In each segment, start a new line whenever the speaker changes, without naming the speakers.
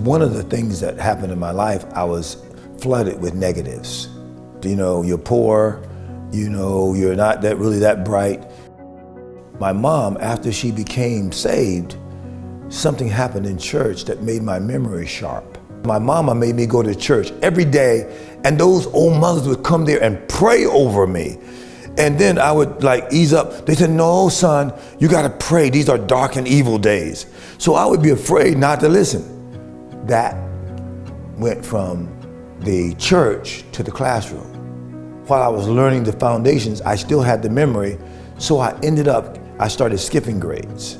One of the things that happened in my life, I was flooded with negatives. You know, you're poor, you know, you're not really that bright. My mom, after she became saved, something happened in church that made my memory sharp. My mama made me go to church every day, and those old mothers would come there and pray over me. And then I would ease up. They said, no, son, you gotta pray. These are dark and evil days. So I would be afraid not to listen. That went from the church to the classroom. While I was learning the foundations, I still had the memory, so I started skipping grades.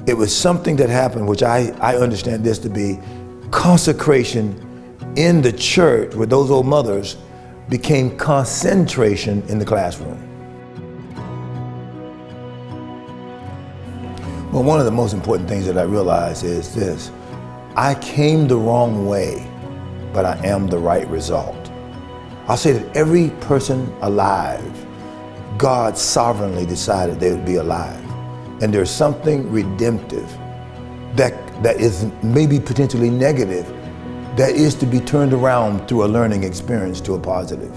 It was something that happened, which I understand this to be consecration in the church where those old mothers became concentration in the classroom. Well, one of the most important things that I realized is this: I came the wrong way, but I am the right result. I'll say that every person alive, God sovereignly decided they would be alive. And there's something redemptive that is maybe potentially negative that is to be turned around through a learning experience to a positive.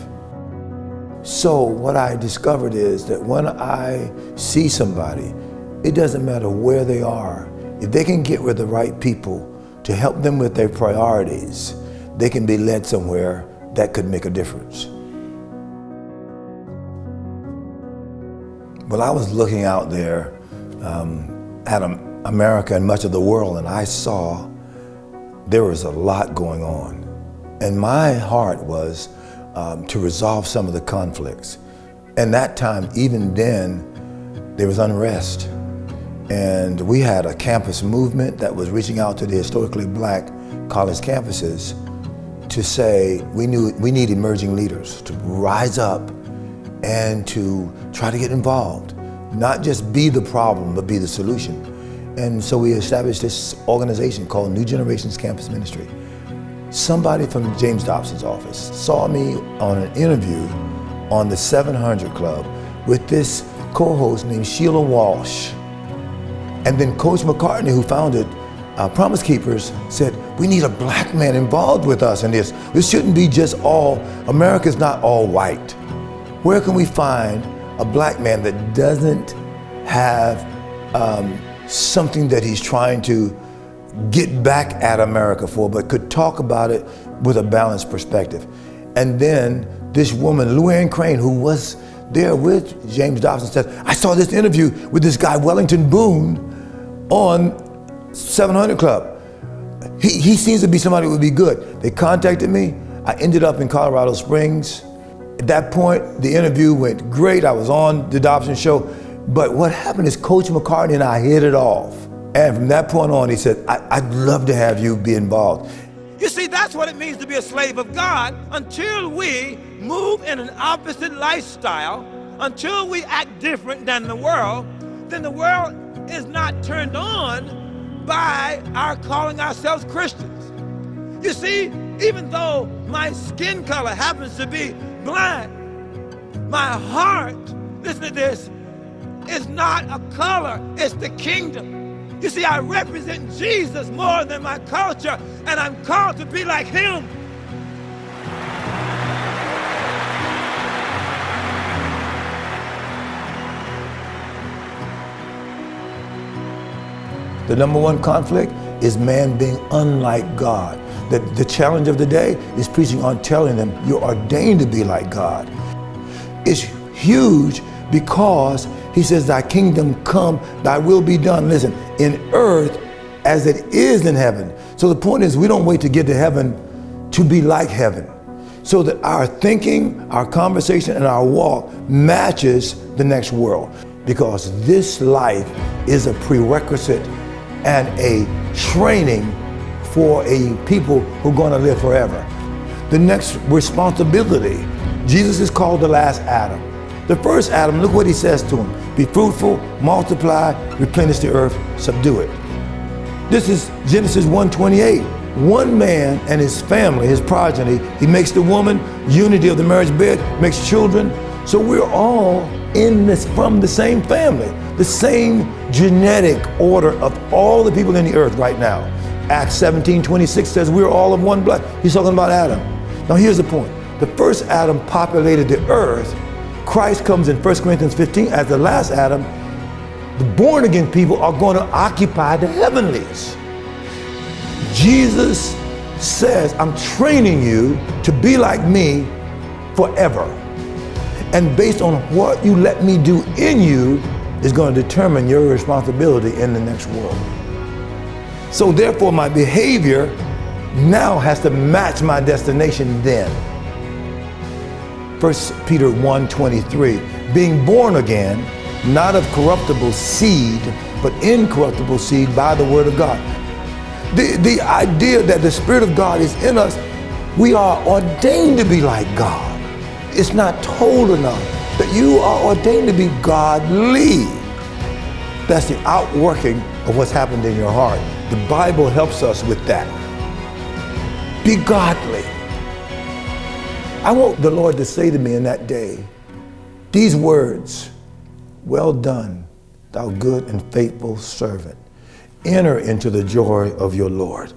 So what I discovered is that when I see somebody, it doesn't matter where they are, if they can get with the right people to help them with their priorities, they can be led somewhere that could make a difference. Well, I was looking out there at America and much of the world, and I saw there was a lot going on. And my heart was to resolve some of the conflicts. And that time, even then, there was unrest. And we had a campus movement that was reaching out to the historically black college campuses to say we need emerging leaders to rise up and to try to get involved, not just be the problem, but be the solution. And so we established this organization called New Generations Campus Ministry. Somebody from James Dobson's office saw me on an interview on the 700 Club with this co-host named Sheila Walsh. And then Coach McCartney, who founded Promise Keepers, said, we need a black man involved with us in this. This shouldn't be just America's not all white. Where can we find a black man that doesn't have something that he's trying to get back at America for, but could talk about it with a balanced perspective? And then this woman, Luann Crane, who was there with James Dobson, said, I saw this interview with this guy, Wellington Boone, on 700 Club. He seems to be somebody who would be good. They contacted me. I ended up in Colorado Springs. At that point, the interview went great. I was on the Dobson show. But what happened is Coach McCartney and I hit it off. And from that point on, he said, I'd love to have you be involved.
You see, that's what it means to be a slave of God. Until we move in an opposite lifestyle, until we act different than the world, then the world is not turned on by our calling ourselves Christians. You see, even though my skin color happens to be black, my heart, listen to this, is not a color, it's the kingdom. You see, I represent Jesus more than my culture, and I'm called to be like him.
The number one conflict is man being unlike God. The challenge of the day is preaching on telling them you're ordained to be like God. It's huge because he says, thy kingdom come, thy will be done, listen, in earth as it is in heaven. So the point is, we don't wait to get to heaven to be like heaven. So that our thinking, our conversation, and our walk matches the next world. Because this life is a prerequisite and a training for a people who are going to live forever. The next responsibility, Jesus is called the last Adam. The first Adam, look what he says to him. Be fruitful, multiply, replenish the earth, subdue it. This is Genesis 1:28. One man and his family, his progeny, he makes the woman, unity of the marriage bed, makes children. So we're all in this from the same family, the same genetic order of all the people in the earth right now. Acts 17:26 says we're all of one blood. He's talking about Adam. Now here's the point. The first Adam populated the earth. Christ comes in 1 Corinthians 15 as the last Adam. The born again people are going to occupy the heavenlies. Jesus says, I'm training you to be like me forever. And based on what you let me do in you is going to determine your responsibility in the next world. So therefore my behavior now has to match my destination then. 1 Peter 1:23, being born again, not of corruptible seed, but incorruptible seed by the word of God. The idea that the Spirit of God is in us, we are ordained to be like God. It's not told enough that you are ordained to be godly. That's the outworking of what's happened in your heart. The Bible helps us with that. Be godly. I want the Lord to say to me in that day, these words, well done, thou good and faithful servant. Enter into the joy of your Lord.